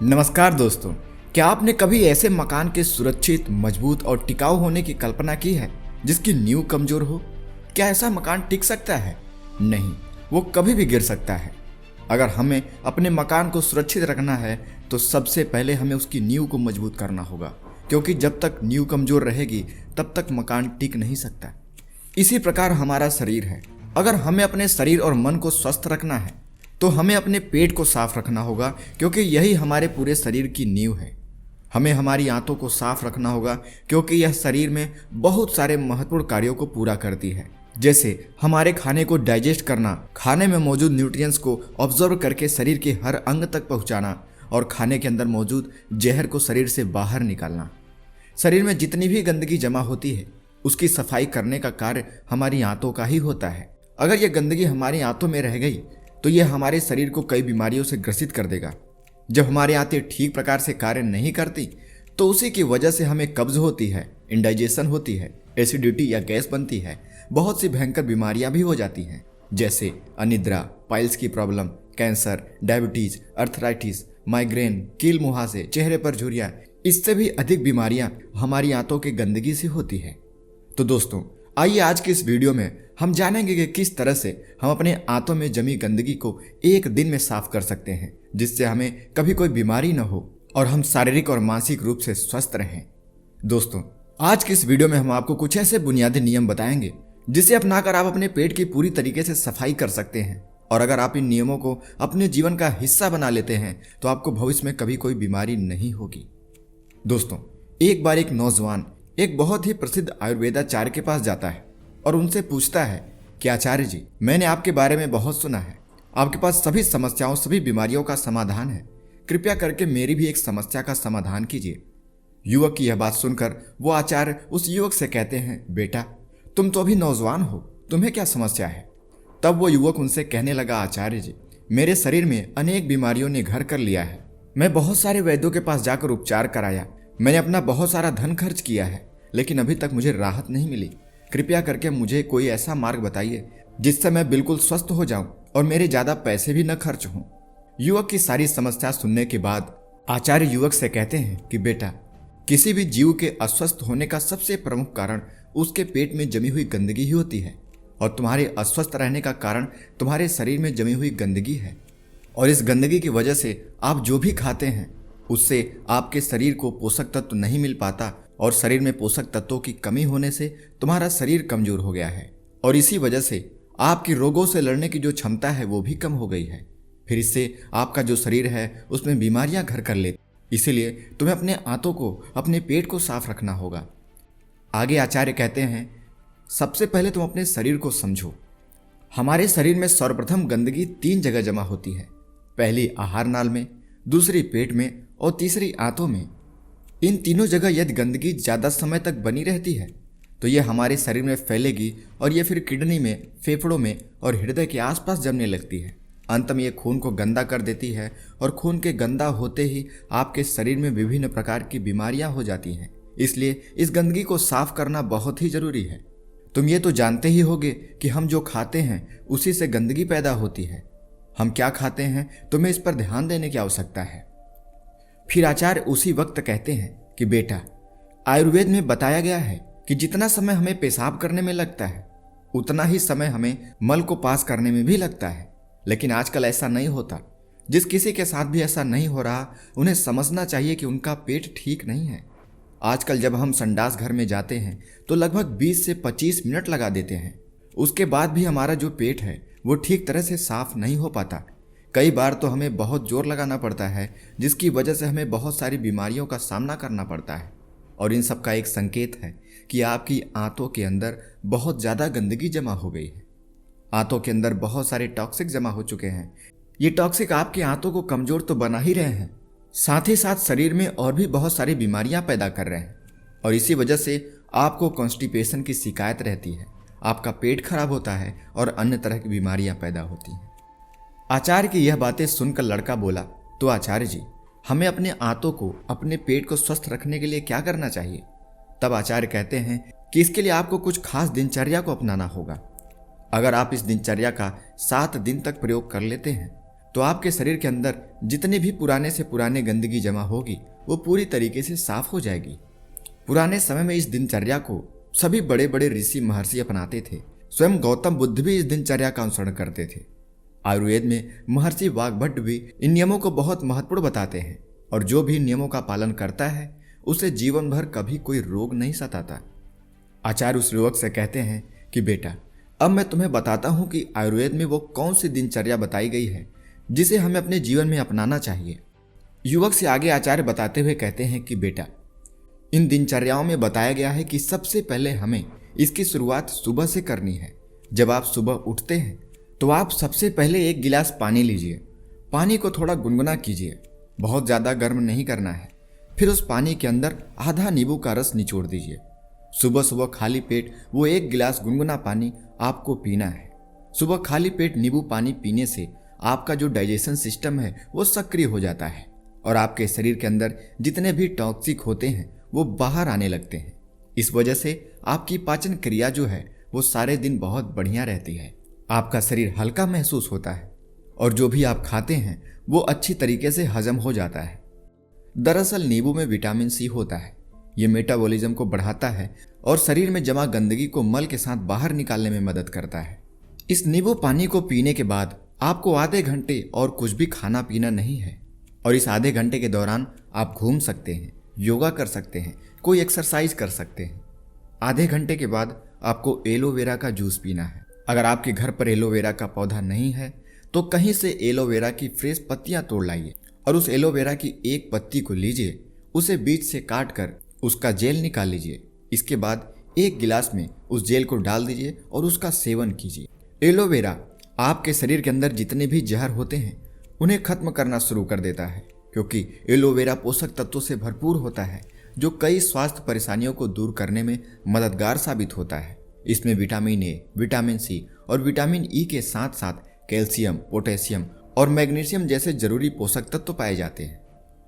नमस्कार दोस्तों। क्या आपने कभी ऐसे मकान के सुरक्षित, मजबूत और टिकाऊ होने की कल्पना की है जिसकी नींव कमजोर हो? क्या ऐसा मकान टिक सकता है? नहीं, वो कभी भी गिर सकता है। अगर हमें अपने मकान को सुरक्षित रखना है तो सबसे पहले हमें उसकी नींव को मजबूत करना होगा, क्योंकि जब तक नींव कमजोर रहेगी तब तक मकान टिक नहीं सकता। इसी प्रकार हमारा शरीर है। अगर हमें अपने शरीर और मन को स्वस्थ रखना है तो हमें अपने पेट को साफ रखना होगा, क्योंकि यही हमारे पूरे शरीर की नींव है। हमें हमारी आंतों को साफ रखना होगा, क्योंकि यह शरीर में बहुत सारे महत्वपूर्ण कार्यों को पूरा करती है, जैसे हमारे खाने को डाइजेस्ट करना, खाने में मौजूद न्यूट्रिएंट्स को ऑब्जर्व करके शरीर के हर अंग तक पहुंचाना और खाने के अंदर मौजूद जहर को शरीर से बाहर निकालना। शरीर में जितनी भी गंदगी जमा होती है उसकी सफाई करने का कार्य हमारी आंतों का ही होता है। अगर यह गंदगी हमारी आंतों में रह गई तो यह हमारे शरीर को कई बीमारियों से ग्रसित कर देगा। जब हमारी आंतें ठीक प्रकार से कार्य नहीं करती तो उसी की वजह से हमें कब्ज होती है, इंडाइजेशन होती है, एसिडिटी या गैस बनती है, बहुत सी भयंकर बीमारियां भी हो जाती हैं, जैसे अनिद्रा, पाइल्स की problem, cancer, diabetes, arthritis, migraine, कील मुहासे, चेहरे पर झुर्रियां। इससे भी अधिक बीमारियां हमारी आंतों की गंदगी से होती है। तो दोस्तों, आइए आज की इस वीडियो में हम जानेंगे कि किस तरह से हम अपने आंतों में जमी गंदगी को एक दिन में साफ कर सकते हैं, जिससे हमें कभी कोई बीमारी न हो और हम शारीरिक और मानसिक रूप से स्वस्थ रहें। दोस्तों, आज की इस वीडियो में हम आपको कुछ ऐसे बुनियादी नियम बताएंगे जिसे अपनाकर आप अपने पेट की पूरी तरीके से सफाई कर सकते हैं। और अगर आप इन नियमों को अपने जीवन का हिस्सा बना लेते हैं तो आपको भविष्य में कभी कोई बीमारी नहीं होगी। दोस्तों, एक बार एक नौजवान एक बहुत ही प्रसिद्ध आयुर्वेदाचार्य के पास जाता है और उनसे पूछता है कि आचार्य जी, मैंने आपके बारे में बहुत सुना है, आपके पास सभी समस्याओं, सभी बीमारियों का समाधान है, कृपया करके मेरी भी एक समस्या का समाधान कीजिए। युवक की यह बात सुनकर वो आचार्य उस युवक से कहते हैं, बेटा, तुम तो अभी नौजवान हो, तुम्हें क्या समस्या है? तब वो युवक उनसे कहने लगा, आचार्य जी, मेरे शरीर में अनेक बीमारियों ने घर कर लिया है। मैं बहुत सारे वैद्यों के पास जाकर उपचार कराया, मैंने अपना बहुत सारा धन खर्च किया है, लेकिन अभी तक मुझे राहत नहीं मिली। कृपया करके मुझे कोई ऐसा मार्ग बताइए जिससे मैं बिल्कुल स्वस्थ हो जाऊं और मेरे ज्यादा पैसे भी न खर्च हों। युवक की सारी समस्या सुनने के बाद आचार्य युवक से कहते हैं कि बेटा, किसी भी जीव के अस्वस्थ होने का सबसे प्रमुख कारण उसके पेट में जमी हुई गंदगी ही होती है, और तुम्हारे अस्वस्थ रहने का कारण तुम्हारे शरीर में जमी हुई गंदगी है। और इस गंदगी की वजह से आप जो भी खाते हैं उससे आपके शरीर को पोषक तत्व नहीं मिल पाता, और शरीर में पोषक तत्वों की कमी होने से तुम्हारा शरीर कमजोर हो गया है, और इसी वजह से आपकी रोगों से लड़ने की जो क्षमता है वो भी कम हो गई है। फिर इससे आपका जो शरीर है उसमें बीमारियां घर कर लेती। इसीलिए तुम्हें अपने आंतों को, अपने पेट को साफ रखना होगा। आगे आचार्य कहते हैं, सबसे पहले तुम अपने शरीर को समझो। हमारे शरीर में सर्वप्रथम गंदगी 3 जगह जमा होती है। पहली आहार नाल में, दूसरी पेट में और तीसरी आंतों में। इन तीनों जगह यदि गंदगी ज़्यादा समय तक बनी रहती है तो यह हमारे शरीर में फैलेगी और यह फिर किडनी में, फेफड़ों में और हृदय के आसपास जमने लगती है। अंत में यह खून को गंदा कर देती है, और खून के गंदा होते ही आपके शरीर में विभिन्न प्रकार की बीमारियां हो जाती हैं। इसलिए इस गंदगी को साफ करना बहुत ही जरूरी है। तुम ये तो जानते ही होगे कि हम जो खाते हैं उसी से गंदगी पैदा होती है। हम क्या खाते हैं तुम्हें इस पर ध्यान देने की आवश्यकता है। फिर आचार्य उसी वक्त कहते हैं कि बेटा, आयुर्वेद में बताया गया है कि जितना समय हमें पेशाब करने में लगता है उतना ही समय हमें मल को पास करने में भी लगता है, लेकिन आजकल ऐसा नहीं होता। जिस किसी के साथ भी ऐसा नहीं हो रहा उन्हें समझना चाहिए कि उनका पेट ठीक नहीं है। आजकल जब हम संडास घर में जाते हैं तो लगभग 20 से 25 मिनट लगा देते हैं, उसके बाद भी हमारा जो पेट है वो ठीक तरह से साफ नहीं हो पाता। कई बार तो हमें बहुत जोर लगाना पड़ता है, जिसकी वजह से हमें बहुत सारी बीमारियों का सामना करना पड़ता है। और इन सब का एक संकेत है कि आपकी आंतों के अंदर बहुत ज़्यादा गंदगी जमा हो गई है। आंतों के अंदर बहुत सारे टॉक्सिक जमा हो चुके हैं। ये टॉक्सिक आपकी आंतों को कमज़ोर तो बना ही रहे हैं, साथ ही साथ शरीर में और भी बहुत सारी बीमारियां पैदा कर रहे हैं। और इसी वजह से आपको कॉन्स्टिपेशन की शिकायत रहती है, आपका पेट खराब होता है और अन्य तरह की बीमारियां पैदा होती हैं। आचार्य की यह बातें सुनकर लड़का बोला, तो आचार्य जी, हमें अपने आंतों को, अपने पेट को स्वस्थ रखने के लिए क्या करना चाहिए? तब आचार्य कहते हैं कि इसके लिए आपको कुछ खास दिनचर्या को अपनाना होगा। अगर आप इस दिनचर्या का 7 दिन तक प्रयोग कर लेते हैं तो आपके शरीर के अंदर जितने भी पुराने से पुराने गंदगी जमा होगी वो पूरी तरीके से साफ हो जाएगी। पुराने समय में इस दिनचर्या को सभी बड़े बड़े ऋषि महर्षि अपनाते थे। स्वयं गौतम बुद्ध भी इस दिनचर्या का अनुसरण करते थे। आयुर्वेद में महर्षि वाग्भट भी इन नियमों को बहुत महत्वपूर्ण बताते हैं और जो भी नियमों का पालन करता है उसे जीवन भर कभी कोई रोग नहीं सताता। आचार्य उस युवक से कहते हैं कि बेटा, अब मैं तुम्हें बताता हूं कि आयुर्वेद में वो कौन सी दिनचर्या बताई गई है जिसे हमें अपने जीवन में अपनाना चाहिए। युवक से आगे आचार्य बताते हुए कहते हैं कि बेटा, इन दिनचर्याओं में बताया गया है कि सबसे पहले हमें इसकी शुरुआत सुबह से करनी है। जब आप सुबह उठते हैं तो आप सबसे पहले एक गिलास पानी लीजिए। पानी को थोड़ा गुनगुना कीजिए, बहुत ज़्यादा गर्म नहीं करना है। फिर उस पानी के अंदर आधा नींबू का रस निचोड़ दीजिए। सुबह सुबह खाली पेट वो एक गिलास गुनगुना पानी आपको पीना है। सुबह खाली पेट नींबू पानी पीने से आपका जो डाइजेशन सिस्टम है वो सक्रिय हो जाता है और आपके शरीर के अंदर जितने भी टॉक्सिक होते हैं वो बाहर आने लगते हैं। इस वजह से आपकी पाचन क्रिया जो है वो सारे दिन बहुत बढ़िया रहती है। आपका शरीर हल्का महसूस होता है और जो भी आप खाते हैं वो अच्छी तरीके से हजम हो जाता है। दरअसल नींबू में विटामिन सी होता है। ये मेटाबॉलिज्म को बढ़ाता है और शरीर में जमा गंदगी को मल के साथ बाहर निकालने में मदद करता है। इस नींबू पानी को पीने के बाद आपको आधे घंटे और कुछ भी खाना पीना नहीं है और इस आधे घंटे के दौरान आप घूम सकते हैं, योगा कर सकते हैं, कोई एक्सरसाइज कर सकते हैं। आधे घंटे के बाद आपको एलोवेरा का जूस पीना है। अगर आपके घर पर एलोवेरा का पौधा नहीं है तो कहीं से एलोवेरा की फ्रेश पत्तियां तोड़ लाइए और उस एलोवेरा की एक पत्ती को लीजिए, उसे बीच से काट कर उसका जेल निकाल लीजिए। इसके बाद एक गिलास में उस जेल को डाल दीजिए और उसका सेवन कीजिए। एलोवेरा आपके शरीर के अंदर जितने भी जहर होते हैं उन्हें खत्म करना शुरू कर देता है, क्योंकि एलोवेरा पोषक तत्वों से भरपूर होता है जो कई स्वास्थ्य परेशानियों को दूर करने में मददगार साबित होता है। इसमें विटामिन ए, विटामिन सी और विटामिन ई के साथ साथ कैल्शियम, पोटेशियम और मैग्नीशियम जैसे जरूरी पोषक तत्व पाए जाते हैं।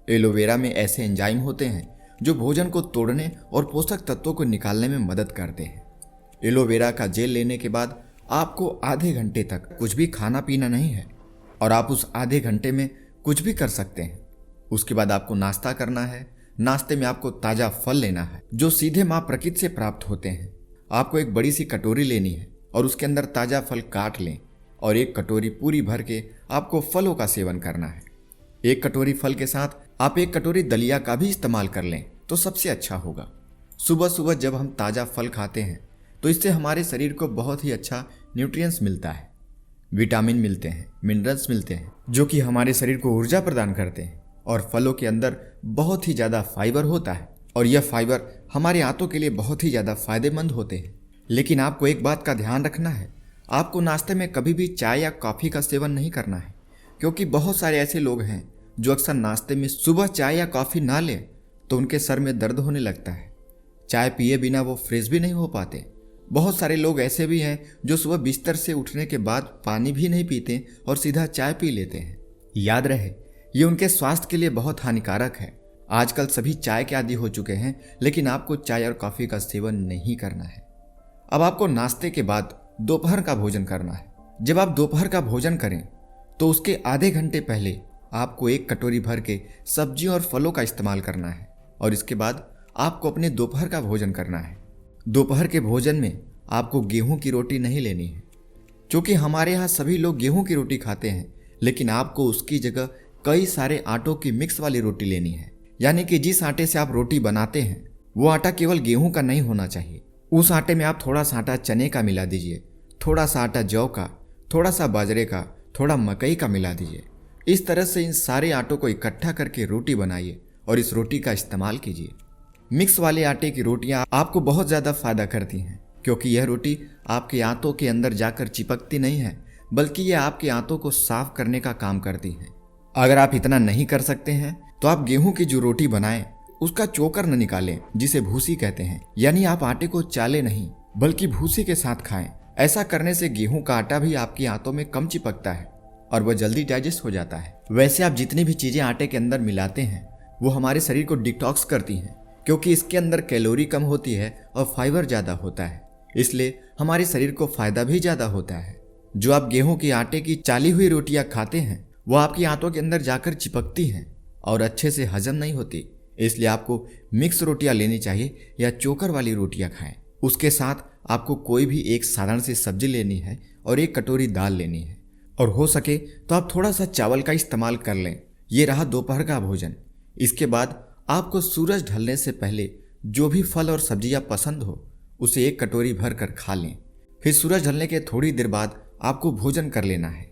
एलोवेरा में ऐसे एंजाइम होते हैं जो भोजन को तोड़ने और पोषक तत्वों को निकालने में मदद करते हैं। एलोवेरा का जेल लेने के बाद आपको आधे घंटे तक कुछ भी खाना पीना नहीं है और आप उस आधे घंटे में कुछ भी कर सकते हैं। उसके बाद आपको नाश्ता करना है। नाश्ते में आपको ताज़ा फल लेना है जो सीधे माँ प्रकृति से प्राप्त होते हैं। आपको एक बड़ी सी कटोरी लेनी है और उसके अंदर ताज़ा फल काट लें और एक कटोरी पूरी भर के आपको फलों का सेवन करना है। एक कटोरी फल के साथ आप एक कटोरी दलिया का भी इस्तेमाल कर लें तो सबसे अच्छा होगा। सुबह सुबह जब हम ताज़ा फल खाते हैं तो इससे हमारे शरीर को बहुत ही अच्छा न्यूट्रिएंट्स मिलता है, विटामिन मिलते हैं, मिनरल्स मिलते हैं जो कि हमारे शरीर को ऊर्जा प्रदान करते हैं। और फलों के अंदर बहुत ही ज़्यादा फाइबर होता है और यह फाइबर हमारे आंतों के लिए बहुत ही ज़्यादा फायदेमंद होते हैं। लेकिन आपको एक बात का ध्यान रखना है, आपको नाश्ते में कभी भी चाय या कॉफ़ी का सेवन नहीं करना है, क्योंकि बहुत सारे ऐसे लोग हैं जो अक्सर नाश्ते में सुबह चाय या कॉफ़ी ना लें तो उनके सर में दर्द होने लगता है। चाय पिए बिना वो फ्रेश भी नहीं हो पाते। बहुत सारे लोग ऐसे भी हैं जो सुबह बिस्तर से उठने के बाद पानी भी नहीं पीते और सीधा चाय पी लेते हैं। याद रहे, ये उनके स्वास्थ्य के लिए बहुत हानिकारक है। आजकल सभी चाय के आदी हो चुके हैं, लेकिन आपको चाय और कॉफ़ी का सेवन नहीं करना है। अब आपको नाश्ते के बाद दोपहर का भोजन करना है। जब आप दोपहर का भोजन करें तो उसके आधे घंटे पहले आपको एक कटोरी भर के सब्जी और फलों का इस्तेमाल करना है और इसके बाद आपको अपने दोपहर का भोजन करना है। दोपहर के भोजन में आपको गेहूं की रोटी नहीं लेनी है, क्योंकि हमारे यहाँ सभी लोग गेहूं की रोटी खाते हैं, लेकिन आपको उसकी जगह कई सारे आटों की मिक्स वाली रोटी लेनी है। यानी कि जिस आटे से आप रोटी बनाते हैं वो आटा केवल गेहूं का नहीं होना चाहिए। उस आटे में आप थोड़ा सा आटा चने का मिला दीजिए, थोड़ा सा आटा जौ का, थोड़ा सा बाजरे का, थोड़ा मकई का मिला दीजिए। इस तरह से इन सारे आटों को इकट्ठा करके रोटी बनाइए और इस रोटी का इस्तेमाल कीजिए। मिक्स वाले आटे की रोटियां आपको बहुत ज़्यादा फायदा करती हैं, क्योंकि यह रोटी आपके आंतों के अंदर जाकर चिपकती नहीं है, बल्कि यह आपके आंतों को साफ करने का काम करती है। अगर आप इतना नहीं कर सकते हैं तो आप गेहूं की जो रोटी बनाएं उसका चोकर न निकालें, जिसे भूसी कहते हैं। यानी आप आटे को चाले नहीं बल्कि भूसी के साथ खाएं। ऐसा करने से गेहूं का आटा भी आपकी आंतों में कम चिपकता है और वह जल्दी डाइजेस्ट हो जाता है। वैसे आप जितनी भी चीजें आटे के अंदर मिलाते हैं वो हमारे शरीर को डिटॉक्स करती हैं, क्योंकि इसके अंदर कैलोरी कम होती है और फाइबर ज़्यादा होता है, इसलिए हमारे शरीर को फायदा भी ज़्यादा होता है। जो आप गेहूं के आटे की चाली हुई रोटियां खाते हैं वो आपकी आंतों के अंदर जाकर चिपकती हैं और अच्छे से हजम नहीं होती। इसलिए आपको मिक्स रोटियां लेनी चाहिए या चोकर वाली रोटियां खाएं। उसके साथ आपको कोई भी एक साधारण सी सब्जी लेनी है और एक कटोरी दाल लेनी है, और हो सके तो आप थोड़ा सा चावल का इस्तेमाल कर लें। ये रहा दोपहर का भोजन। इसके बाद आपको सूरज ढलने से पहले जो भी फल और सब्जियां पसंद हो उसे एक कटोरी भर कर खा लें। फिर सूरज ढलने के थोड़ी देर बाद आपको भोजन कर लेना है।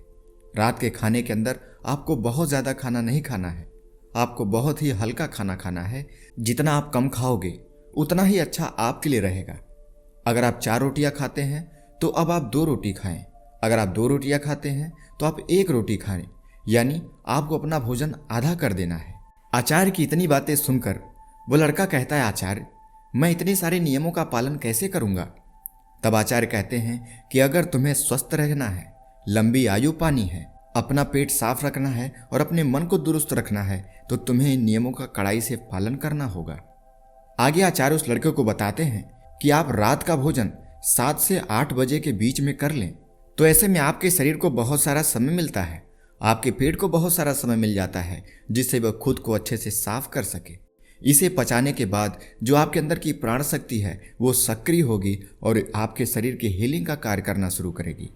रात के खाने के अंदर आपको बहुत ज़्यादा खाना नहीं खाना है, आपको बहुत ही हल्का खाना खाना है। जितना आप कम खाओगे उतना ही अच्छा आपके लिए रहेगा। अगर आप 4 रोटियां खाते हैं तो अब आप 2 रोटी खाएं। अगर आप 2 रोटियां खाते हैं तो आप 1 रोटी खाएं, यानी आपको अपना भोजन आधा कर देना है। आचार्य की इतनी बातें सुनकर वो लड़का कहता है, आचार्य मैं इतने सारे नियमों का पालन कैसे करूंगा? तब आचार्य कहते हैं कि अगर तुम्हें स्वस्थ रहना है, लंबी आयु पानी है, अपना पेट साफ रखना है और अपने मन को दुरुस्त रखना है तो तुम्हें इन नियमों का कड़ाई से पालन करना होगा। आगे आचार्य उस लड़के को बताते हैं कि आप रात का भोजन 7 से 8 बजे के बीच में कर लें, तो ऐसे में आपके शरीर को बहुत सारा समय मिलता है, आपके पेट को बहुत सारा समय मिल जाता है जिससे वह खुद को अच्छे से साफ कर सके। इसे पचाने के बाद जो आपके अंदर की प्राण शक्ति है वो सक्रिय होगी और आपके शरीर की हीलिंग का कार्य करना शुरू करेगी।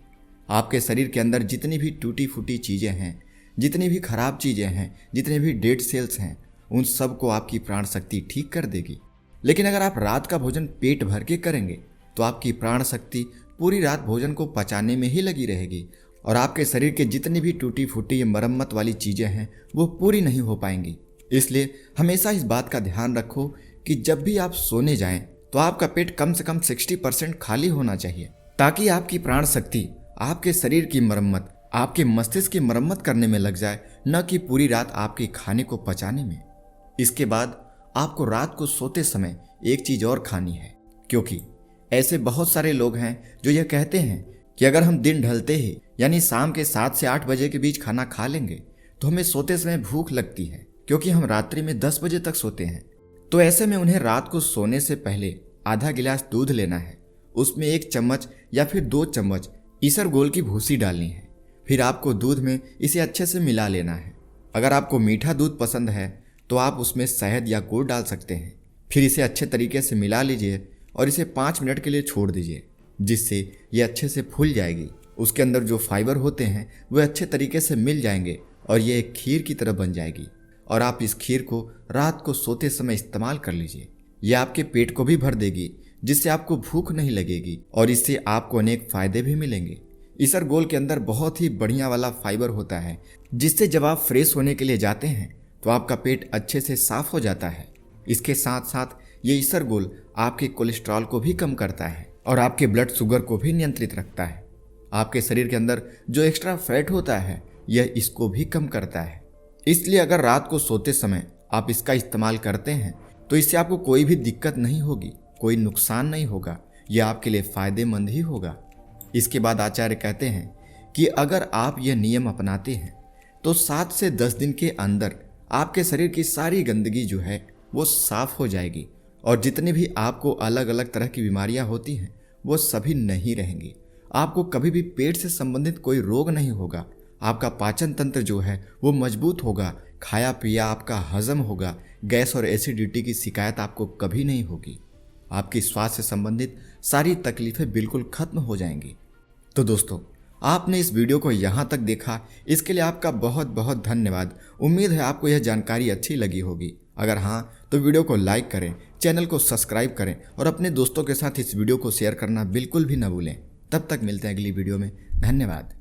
आपके शरीर के अंदर जितनी भी टूटी फूटी चीज़ें हैं, जितनी भी खराब चीज़ें हैं, जितने भी डेड सेल्स हैं, उन सब को आपकी प्राण शक्ति ठीक कर देगी। लेकिन अगर आप रात का भोजन पेट भर के करेंगे तो आपकी प्राण शक्ति पूरी रात भोजन को पचाने में ही लगी रहेगी और आपके शरीर के जितनी भी टूटी फूटी मरम्मत वाली चीज़ें हैं वो पूरी नहीं हो पाएंगी। इसलिए हमेशा इस बात का ध्यान रखो कि जब भी आप सोने जाएं तो आपका पेट कम से कम 60% खाली होना चाहिए, ताकि आपकी प्राण शक्ति आपके शरीर की मरम्मत, आपके मस्तिष्क की मरम्मत करने में लग जाए, न कि पूरी रात आपके खाने को पचाने में। इसके बाद आपको रात को सोते समय एक चीज़ और खानी है, क्योंकि ऐसे बहुत सारे लोग हैं जो यह कहते हैं कि अगर हम दिन ढलते ही यानी शाम के 7 से 8 बजे के बीच खाना खा लेंगे तो हमें सोते समय भूख लगती है, क्योंकि हम रात्रि में 10 बजे तक सोते हैं। तो ऐसे में उन्हें रात को सोने से पहले आधा गिलास दूध लेना है, उसमें 1 चम्मच या फिर 2 चम्मच ईसबगोल की भूसी डालनी है। फिर आपको दूध में इसे अच्छे से मिला लेना है। अगर आपको मीठा दूध पसंद है तो आप उसमें शहद या गुड़ डाल सकते हैं। फिर इसे अच्छे तरीके से मिला लीजिए और इसे 5 मिनट के लिए छोड़ दीजिए, जिससे ये अच्छे से फूल जाएगी। उसके अंदर जो फाइबर होते हैं वे अच्छे तरीके से मिल जाएंगे और ये एक खीर की तरह बन जाएगी। और आप इस खीर को रात को सोते समय इस्तेमाल कर लीजिए। यह आपके पेट को भी भर देगी, जिससे आपको भूख नहीं लगेगी और इससे आपको अनेक फायदे भी मिलेंगे। ईसबगोल के अंदर बहुत ही बढ़िया वाला फाइबर होता है, जिससे जब आप फ्रेश होने के लिए जाते हैं तो आपका पेट अच्छे से साफ हो जाता है। इसके साथ साथ ये ईसबगोल आपके कोलेस्ट्रॉल को भी कम करता है और आपके ब्लड शुगर को भी नियंत्रित रखता है। आपके शरीर के अंदर जो एक्स्ट्रा फैट होता है यह इसको भी कम करता है। इसलिए अगर रात को सोते समय आप इसका इस्तेमाल करते हैं तो इससे आपको कोई भी दिक्कत नहीं होगी, कोई नुकसान नहीं होगा, यह आपके लिए फायदेमंद ही होगा। इसके बाद आचार्य कहते हैं कि अगर आप यह नियम अपनाते हैं तो 7 से 10 दिन के अंदर आपके शरीर की सारी गंदगी जो है वो साफ हो जाएगी और जितनी भी आपको अलग अलग तरह की बीमारियां होती हैं वो सभी नहीं रहेंगी। आपको कभी भी पेट से संबंधित कोई रोग नहीं होगा। आपका पाचन तंत्र जो है वो मजबूत होगा, खाया पिया आपका हजम होगा, गैस और एसिडिटी की शिकायत आपको कभी नहीं होगी। आपकी स्वास्थ्य से संबंधित सारी तकलीफें बिल्कुल खत्म हो जाएंगी। तो दोस्तों, आपने इस वीडियो को यहाँ तक देखा, इसके लिए आपका बहुत बहुत धन्यवाद। उम्मीद है आपको यह जानकारी अच्छी लगी होगी। अगर हाँ तो वीडियो को लाइक करें, चैनल को सब्सक्राइब करें और अपने दोस्तों के साथ इस वीडियो को शेयर करना बिल्कुल भी न भूलें। तब तक मिलते हैं अगली वीडियो में। धन्यवाद।